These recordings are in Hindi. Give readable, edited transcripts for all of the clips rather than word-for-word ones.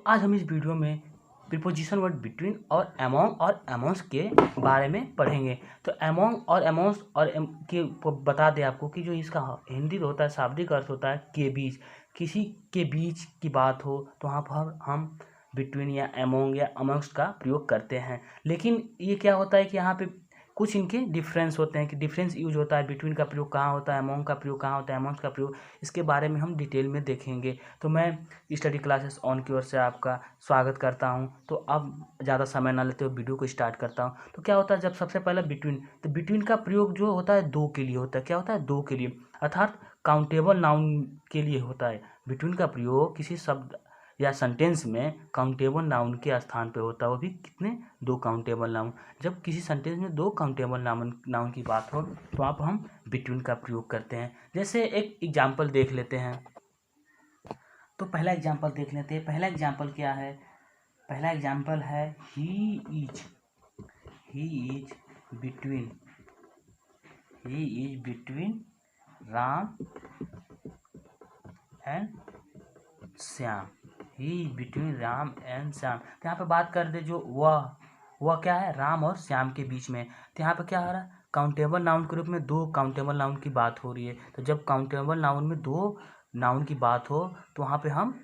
आज हम इस वीडियो में प्रीपोजिशन वर्ड बिटवीन और अमॉन्ग्स के बारे में पढ़ेंगे। तो अमॉन्ग और अमॉन्ग्स और के बता दें आपको कि जो इसका हिंदी होता है, शाब्दिक अर्थ होता है के बीच। किसी के बीच की बात हो तो वहाँ पर हम बिटवीन या अमॉन्ग या अमॉन्ग्स का प्रयोग करते हैं। लेकिन ये क्या होता है कि यहाँ पे कुछ इनके डिफरेंस होते हैं कि डिफरेंस यूज होता है, बिटवीन का प्रयोग कहाँ होता है, अमॉन्ग का प्रयोग कहाँ होता है, अमॉन्ग्स का प्रयोग, इसके बारे में हम डिटेल में देखेंगे। तो मैं स्टडी क्लासेस ऑन की ओर से आपका स्वागत करता हूं। तो अब ज़्यादा समय ना लेते हुए वीडियो को स्टार्ट करता हूं। तो क्या होता है, जब सबसे पहले बिटवीन, तो बिटवीन का प्रयोग जो होता है दो के लिए होता है। क्या होता है? दो के लिए, अर्थात काउंटेबल नाउन के लिए होता है। बिटवीन का प्रयोग किसी शब्द या सेंटेंस में काउंटेबल नाउन के स्थान पे होता है, वो भी कितने? दो काउंटेबल नाउन। जब किसी सेंटेंस में दो काउंटेबल नाउन की बात हो तो वहाँ पर हम बिटवीन का प्रयोग करते हैं। जैसे एक एग्जाम्पल देख लेते हैं। तो पहला एग्जाम्पल देख लेते हैं। पहला एग्जाम्पल क्या है? पहला एग्जाम्पल है he is between Ram and Shyam. He between Ram and Shyam. तो यहाँ पे बात कर दे, जो वह क्या है? राम और श्याम के बीच में। तो यहाँ पे क्या हो रहा है? काउंटेबल नाउन के रूप में दो काउंटेबल नाउन की बात हो रही है। तो जब काउंटेबल नाउन में दो नाउन की बात हो तो वहाँ पे हम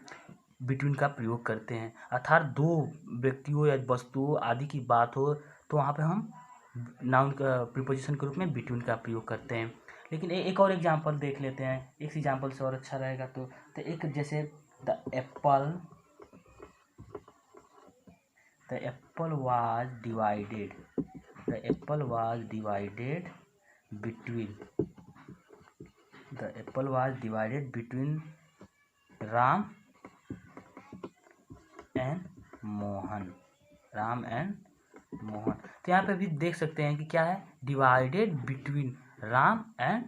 बिटवीन का प्रयोग करते हैं। अर्थात दो व्यक्तियों या वस्तुओं आदि की बात हो तो वहाँ पे हम नाउन का प्रीपोजिशन के रूप में बिटवीन का प्रयोग करते हैं। लेकिन एक और एग्जांपल देख लेते हैं। एक एग्जांपल से और अच्छा रहेगा। तो एक जैसे the Apple was divided between Ram and Mohan. तो यहाँ पे भी देख सकते हैं कि क्या है? Divided between Ram and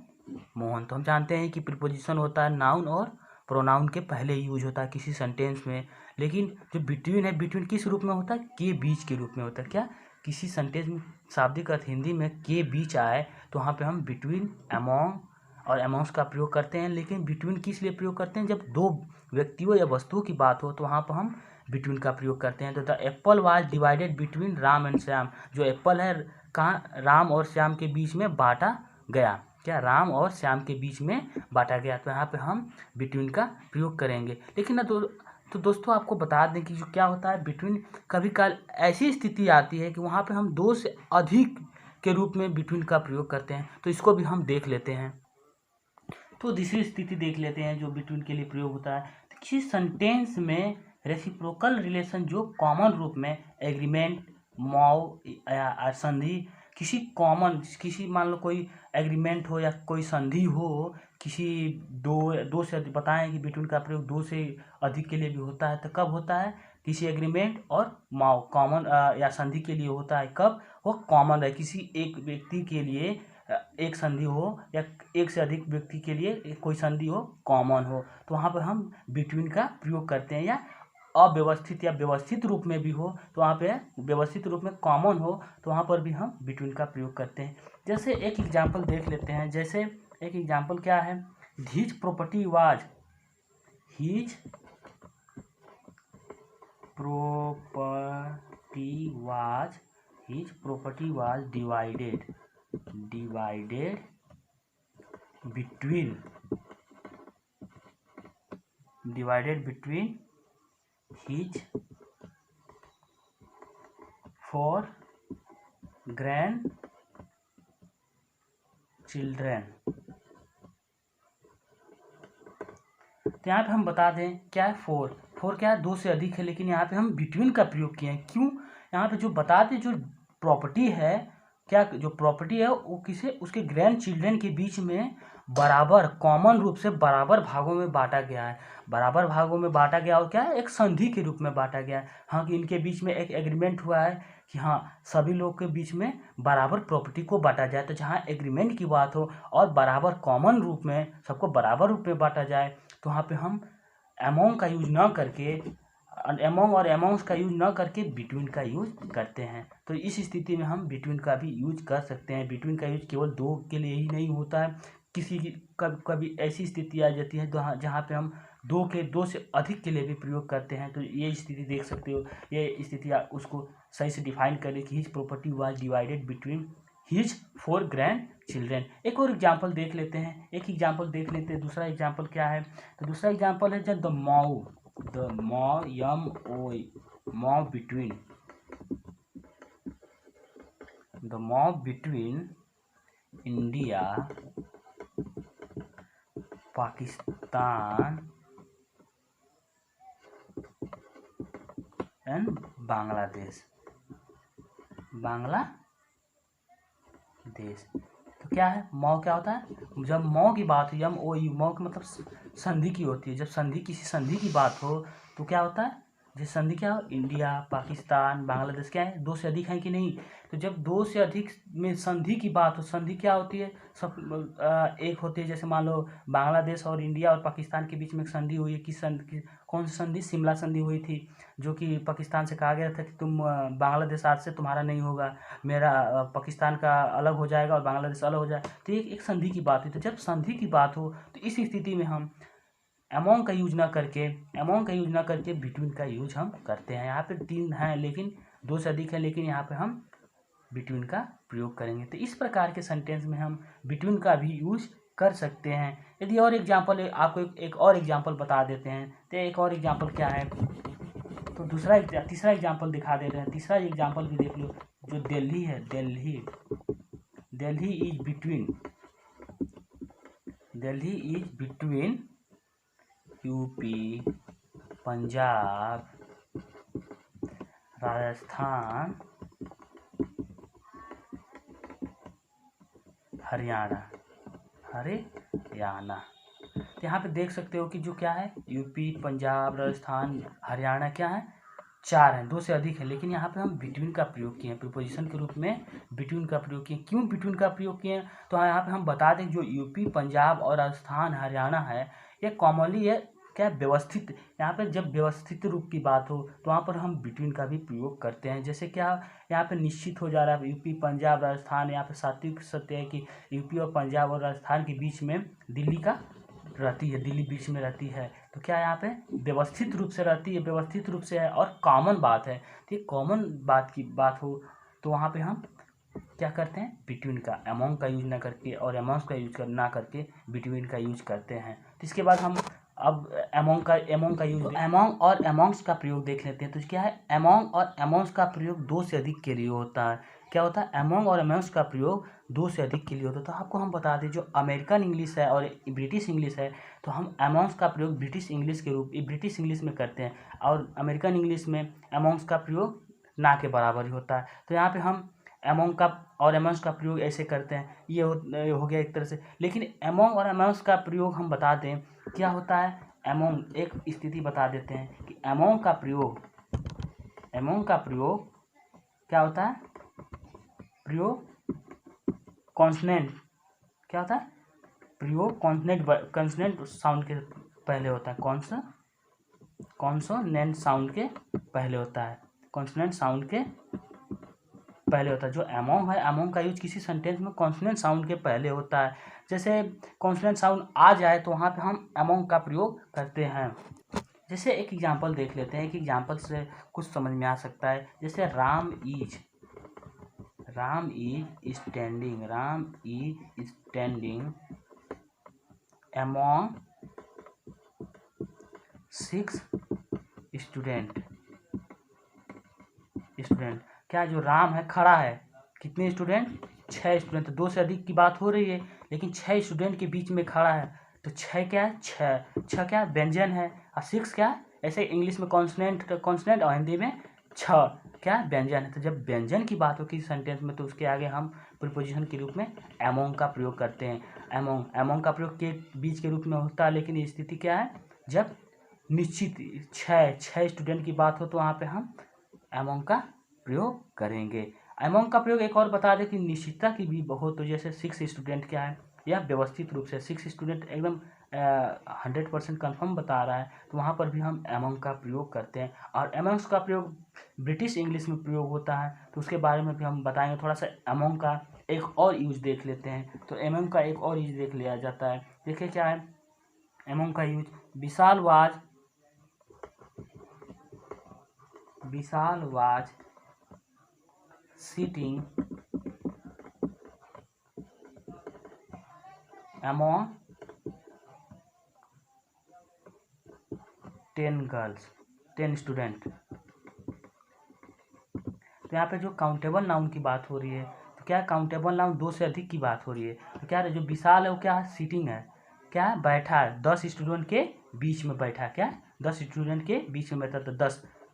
Mohan. तो हम जानते हैं कि प्रीपोजिशन होता है नाउन और प्रोनाउन के पहले यूज होता है किसी सेंटेंस में। लेकिन जो बिटवीन है, बिटवीन किस रूप में होता है? के बीच के रूप में होता है। क्या? किसी सेंटेंस में शाब्दिक अर्थ हिंदी में के बीच आए तो वहाँ पे हम बिटवीन, अमॉन्ग और अमॉन्ग्स का प्रयोग करते हैं। लेकिन बिटवीन किस लिए प्रयोग करते हैं? जब दो व्यक्तियों या वस्तुओं की बात हो तो वहाँ पर हम बिटवीन का प्रयोग करते हैं। तो the Apple was divided between Ram and Shyam. जो एप्पल है कहाँ? राम और श्याम के बीच में बांटा गया। क्या? राम और श्याम के बीच में बांटा गया। तो यहाँ पे हम बिटवीन का प्रयोग करेंगे। लेकिन ना तो दोस्तों आपको बता दें कि जो क्या होता है बिटवीन, कभी काल ऐसी स्थिति आती है कि वहाँ पे हम दो से अधिक के रूप में बिटवीन का प्रयोग करते हैं। तो इसको भी हम देख लेते हैं। तो दूसरी स्थिति देख लेते हैं जो बिटवीन के लिए प्रयोग होता है। तो किसी सेंटेंस में रेसिप्रोकल रिलेशन जो कॉमन रूप में एग्रीमेंट, मॉव या संधि, किसी मान लो कोई एग्रीमेंट हो या कोई संधि हो, किसी दो से अधिक, बताएं कि बिटवीन का प्रयोग दो से अधिक के लिए भी होता है। तो कब होता है? किसी एग्रीमेंट और मॉव कॉमन या संधि के लिए होता है। कब? वो कॉमन है, किसी एक व्यक्ति के लिए एक संधि हो या एक से अधिक व्यक्ति के लिए कोई संधि हो, कॉमन हो, तो वहाँ पर हम बिटवीन का प्रयोग करते हैं। या अव्यवस्थित या व्यवस्थित रूप में भी हो तो वहाँ पे व्यवस्थित रूप में कॉमन हो तो वहाँ पर भी हम बिटवीन का प्रयोग करते हैं। जैसे एक एग्जाम्पल देख लेते हैं। जैसे एक एग्जाम्पल क्या है? His property was divided between his 4 grandchildren। तो यहाँ पे हम बता दें क्या है? फोर क्या है? दो से अधिक है। लेकिन यहाँ पे हम बिटवीन का प्रयोग किए हैं। क्यों? यहाँ पे जो बता दें, जो प्रॉपर्टी है, क्या जो प्रॉपर्टी है वो किसे? उसके ग्रैंड चिल्ड्रन के बीच में बराबर, कॉमन रूप से बराबर भागों में बांटा गया है। बराबर भागों में बांटा गया और क्या है? एक संधि के रूप में बांटा गया है। हाँ, कि इनके बीच में एक एग्रीमेंट हुआ है कि हाँ, सभी लोग के बीच में बराबर प्रॉपर्टी को बांटा जाए। तो जहाँ एग्रीमेंट की बात हो और बराबर कॉमन रूप में सबको बराबर रूप में बांटा जाए तो वहाँ पे हम अमॉन्ग का यूज ना करके, अमॉन्ग और अमॉन्ग्स का यूज ना करके बिटवीन का यूज करते हैं। तो इस स्थिति में हम बिटवीन का भी यूज कर सकते हैं। बिटवीन का यूज केवल दो के लिए ही नहीं होता है। किसी की कभी ऐसी स्थिति आ जाती है जहाँ पे हम दो से अधिक के लिए भी प्रयोग करते हैं। तो ये स्थिति देख सकते हो, ये स्थिति उसको सही से डिफाइन करें कि his property was divided between his 4 grand children. एक और एग्जाम्पल देख लेते हैं, एक एग्जाम्पल देख लेते हैं। दूसरा एग्जाम्पल क्या है? तो दूसरा एग्जाम्पल है जब द मॉ between India, Pakistan and Bangladesh. तो क्या है मॉ? क्या होता है? जब मॉ की बात हो, मॉ का मतलब संधि की होती है। जब किसी संधि की बात हो तो क्या होता है? जिस संधि क्या हो, इंडिया, पाकिस्तान, बांग्लादेश क्या है, 2 से अधिक है कि नहीं? तो जब 2 से अधिक में संधि की बात हो, संधि क्या होती है? सब एक होती है। जैसे मान लो बांग्लादेश और इंडिया और पाकिस्तान के बीच में एक संधि हुई है। कौन सी संधि? शिमला संधि हुई थी, जो कि पाकिस्तान से कहा गया था कि तुम बांग्लादेश आज से तुम्हारा नहीं होगा, मेरा पाकिस्तान का अलग हो जाएगा और बांग्लादेश अलग हो जाएगा। तो एक संधि की बात हुई। तो जब संधि की बात हो तो इस स्थिति में हम अमोंग का यूज ना करके बिटवीन का यूज हम करते हैं। यहाँ पे 3 हैं लेकिन 2 से अधिक है, लेकिन यहाँ पे हम बिटवीन का प्रयोग करेंगे। तो इस प्रकार के सेंटेंस में हम बिटवीन का भी यूज कर सकते हैं। यदि और एग्जाम्पल आपको एक और एग्जाम्पल बता देते हैं। तो एक और एग्जाम्पल क्या है? तो तीसरा एग्जाम्पल दिखा देते हैं। तीसरा एग्जाम्पल भी देख लो। जो दिल्ली है, Delhi is between UP, Punjab, Rajasthan, Haryana. तो यहाँ पे देख सकते हो कि जो क्या है, यूपी, पंजाब, राजस्थान, हरियाणा क्या है? 4 हैं, 2 से अधिक है। लेकिन यहाँ पे हम बिटवीन का प्रयोग किए हैं, प्रीपोजिशन के रूप में बिटवीन का प्रयोग किए। क्यों बिटवीन का प्रयोग किए? तो यहाँ पे हम बता दें जो यूपी, पंजाब और राजस्थान, हरियाणा है, ये कॉमनली है क्या? व्यवस्थित। यहाँ पे जब व्यवस्थित रूप की बात हो तो वहाँ पर हम बिटवीन का भी प्रयोग करते हैं। जैसे क्या यहाँ पे निश्चित हो जा रहा है, यूपी, पंजाब, राजस्थान। यहाँ पे सात्विक सत्य है कि यूपी और पंजाब और राजस्थान के बीच में दिल्ली बीच में रहती है। तो क्या यहाँ पे व्यवस्थित रूप से रहती है, व्यवस्थित रूप से है और कॉमन बात है। तो ये कॉमन बात की बात हो तो वहाँ पे हम क्या करते हैं? बिटवीन का, अमोंग का यूज ना करके और अमोंग्स का यूज ना करके बिटवीन का यूज करते हैं। तो इसके बाद हम अब अमोंग का यूज, अमोंग और अमोंग्स का प्रयोग देख लेते हैं। तो क्या है? अमोंग और अमोंग्स का प्रयोग 2 से अधिक के लिए होता है। क्या होता है? अमोंग और अमोंग्स का प्रयोग 2 से अधिक के लिए होता है। तो आपको हम बता दें जो अमेरिकन इंग्लिश है और ब्रिटिश इंग्लिश है, तो हम अमोंग्स का प्रयोग ब्रिटिश इंग्लिश में करते हैं और अमेरिकन इंग्लिश में अमोंग्स का प्रयोग ना के बराबर ही होता है। तो यहाँ पे हम अमोंग का और अमोंग्स का प्रयोग ऐसे करते हैं। ये हो गया एक तरह से। लेकिन अमोंग और अमोंग्स का प्रयोग हम बता दें क्या होता है। अमोंग एक स्थिति बता देते हैं कि अमोंग का प्रयोग क्या होता है? प्रयोग कॉन्सोनेंट। क्या होता है? प्रयोग कॉन्सोनेंट साउंड के पहले होता है। कॉन्सोनेंट साउंड के पहले होता है। कॉन्सोनेंट साउंड के पहले होता है। जो अमोंग है, अमोंग का यूज किसी सेंटेंस में कॉन्सोनेंट साउंड के पहले होता है। जैसे कॉन्सोनेंट साउंड आ जाए तो वहाँ पे हम अमोंग का प्रयोग करते हैं। जैसे एक एग्जांपल देख लेते हैं, एक एग्जांपल से कुछ समझ में आ सकता है। जैसे Ram is standing among 6 student. क्या जो राम है खड़ा है, कितने स्टूडेंट? 6 स्टूडेंट। 2 से अधिक की बात हो रही है लेकिन 6 स्टूडेंट के बीच में खड़ा है। तो 6 क्या है? 6 क्या है? व्यंजन है। और 6 क्या है? ऐसे इंग्लिश में कॉन्सोनेंट और हिंदी में 6 क्या है? व्यंजन है। तो जब व्यंजन की बात हो किसी सेंटेंस में तो उसके आगे हम प्रीपोजिशन के रूप में अमोंग का प्रयोग करते हैं। अमोंग का प्रयोग के बीच के रूप में होता है। लेकिन स्थिति क्या है? जब निश्चित 6 स्टूडेंट की बात हो तो वहाँ पे हम अमोंग का प्रयोग करेंगे। अमोंग का प्रयोग एक और बता दें कि निश्चितता की भी बहुत, तो जैसे 6 स्टूडेंट क्या है? यह व्यवस्थित रूप से 6 स्टूडेंट एकदम 100% कन्फर्म बता रहा है। तो वहाँ पर भी हम अमोंग का प्रयोग करते हैं। और अमोंग्स का प्रयोग ब्रिटिश इंग्लिश में प्रयोग होता है, तो उसके बारे में भी हम बताएंगे। थोड़ा सा अमोंग का एक और यूज देख लेते हैं। तो अमोंग का एक और यूज देख लिया जाता है। देखिए क्या है अमोंग का use. Vishal was sitting among 10 student. तो यहाँ पे जो काउंटेबल नाउन की बात हो रही है, तो क्या काउंटेबल नाउन 2 से अधिक की बात हो रही है। तो क्या है, जो विशाल है वो क्या है, सीटिंग है, क्या है, बैठा है, 10 स्टूडेंट के बीच में बैठा है, क्या है, 10 स्टूडेंट के बीच में बैठा। तो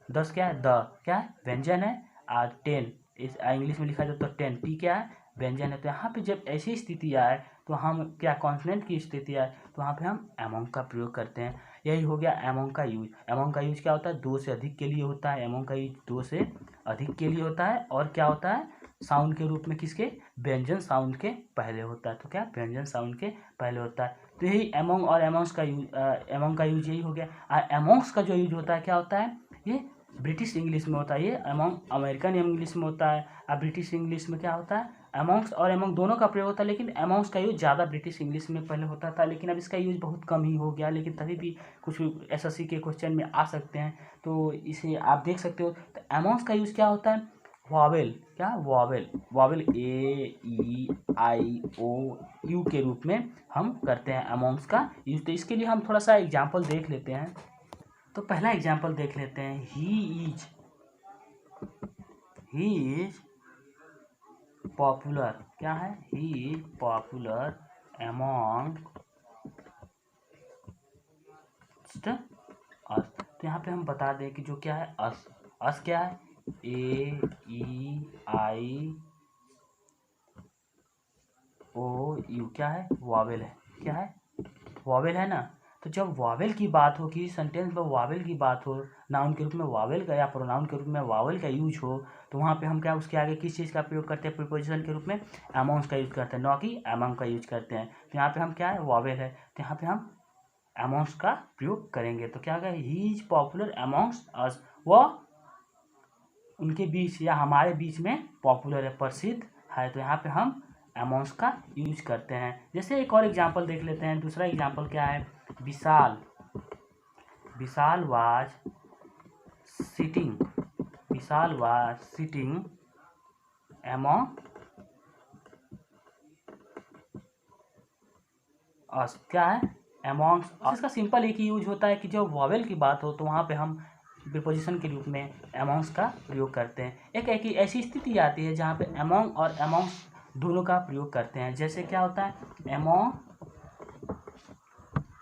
10 क्या है, द क्या है, व्यंजन है, और 10 इस इंग्लिश में लिखा जाए तो 10, टी क्या है, व्यंजन है। तो यहाँ पे जब ऐसी स्थिति आए तो हम क्या, कॉन्सोनेंट की स्थिति आए तो वहाँ पे हम एमोंग का प्रयोग करते हैं। यही हो गया एमोंग का यूज। एमोंग का यूज क्या होता है, 2 से अधिक के लिए होता है। एमोंग का यूज 2 से अधिक के लिए होता है, और क्या होता है, साउंड के रूप में, किसके, व्यंजन साउंड के पहले होता है। तो क्या, व्यंजन साउंड के पहले होता है। तो यही एमोंग और एमोंग्स का यूज, एमोंग का यूज यही हो गया। एमोंग्स का जो यूज होता है क्या होता है, ये ब्रिटिश इंग्लिश में होता है, ये एमोंग अमेरिकन इंग्लिश में होता है। अब ब्रिटिश इंग्लिश में क्या होता है, एमोंग्स और एमोंग दोनों का प्रयोग होता है, लेकिन एमोंग्स का यूज ज़्यादा ब्रिटिश इंग्लिश में पहले होता था, लेकिन अब इसका यूज बहुत कम ही हो गया। लेकिन तभी भी कुछ एसएससी के क्वेश्चन में आ सकते हैं, तो इसे आप देख सकते हो। तो एमोंग्स का यूज क्या होता है, वॉवेल, क्या, vowel A E I O U के रूप में हम करते हैं एमोंग्स का यूज। तो इसके लिए हम थोड़ा सा एग्जाम्पल देख लेते हैं। तो पहला एग्जाम्पल देख लेते हैं, ही इज पॉपुलर, क्या है, ही इज पॉपुलर एमोंग अस। तो यहाँ पे हम बता दें कि जो क्या है, अस क्या है, AEIOU क्या है, वॉवेल है, क्या है, वॉवेल है ना। तो जब वॉवेल की बात हो, किसी सेंटेंस में वॉवेल की बात हो, नाउन के रूप में वॉवेल का या प्रोनाउन के रूप में वॉवेल का यूज हो, तो वहाँ पे हम क्या, उसके आगे किस चीज़ का प्रयोग करते हैं, प्रीपोजिशन के रूप में अमाउंट्स का यूज करते हैं, न कि एमोंग का यूज करते हैं। तो यहाँ पे हम क्या है, वॉवेल है, तो यहाँ पे हम अमाउंट्स का प्रयोग करेंगे। तो क्या कहें, ही इज पॉपुलर अमाउंट्स अस, वह उनके बीच या हमारे बीच में पॉपुलर है, प्रसिद्ध है। तो यहाँ पे हम अमाउंट्स का यूज करते हैं। जैसे एक और एग्जांपल देख लेते हैं। दूसरा एग्जांपल क्या है, विशाल वाज सिटिंग अमॉन्ग अस, क्या है, अमॉन्ग्स। इसका सिंपल एक ही यूज होता है कि जब वॉवेल की बात हो तो वहाँ पे हम प्रीपोजिशन के रूप में अमॉन्ग्स का प्रयोग करते हैं। एक ऐसी स्थिति आती है जहाँ पे अमॉन्ग और अमॉन्ग्स दोनों का प्रयोग करते हैं। जैसे क्या होता है,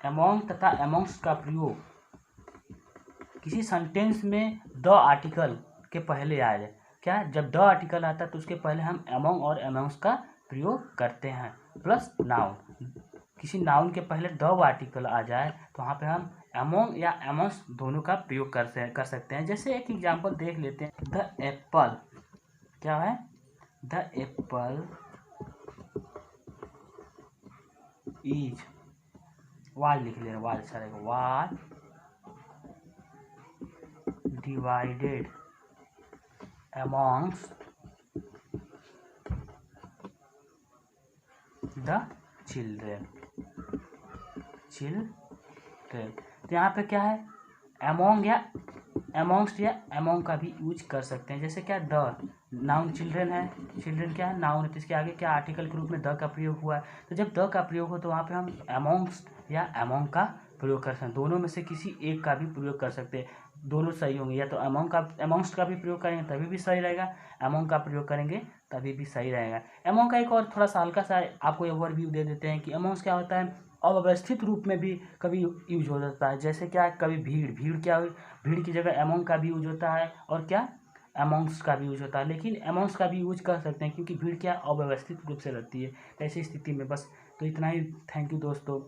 अमॉन्ग तथा अमॉन्ग्स का प्रयोग किसी सेंटेंस में द आर्टिकल के पहले आ जाए, क्या, जब द आर्टिकल आता है तो उसके पहले हम अमॉन्ग और अमॉन्ग्स का प्रयोग करते हैं, प्लस नाउन। किसी नाउन के पहले द आर्टिकल आ जाए तो वहाँ पे हम अमोंग या अमोंग्स दोनों का प्रयोग कर सकते हैं। जैसे एक एग्जांपल देख लेते हैं, द एप्पल, क्या है, द एप्पल इज, वाज लिख लेना, वाज अच्छा रहेगा, was divided amongst the children. तो यहाँ पे क्या है, अमोंग या अमोंग्स या अमोंग का भी यूज कर सकते हैं। जैसे क्या, द नाउन चिल्ड्रेन है, चिल्ड्रेन क्या है, नाउन है, तो इसके आगे क्या आर्टिकल के रूप में द का प्रयोग हुआ है। तो जब द का प्रयोग हो तो वहाँ पे हम अमोंग्स या अमोंग का प्रयोग कर सकते हैं। दोनों में से किसी एक का भी प्रयोग कर सकते हैं, दोनों सही होंगे। या तो अमोंग्स का भी प्रयोग करेंगे तभी भी सही रहेगा, अमोंग का प्रयोग करेंगे तभी भी सही रहेगा। अमोंग का एक और थोड़ा सा हल्का सा आपको ओवरव्यू दे देते हैं कि अमोंग्स क्या होता है, अव्यवस्थित रूप में भी कभी यूज हो जाता है। जैसे क्या, कभी भीड़ क्या हुई, भीड़ की जगह अमोंग का भी यूज होता है, और क्या, अमोंग्स का भी यूज होता है। लेकिन अमोंग्स का भी यूज कर सकते हैं क्योंकि भीड़ क्या अव्यवस्थित रूप से रहती है। ऐसी स्थिति में बस, तो इतना ही। थैंक यू दोस्तों।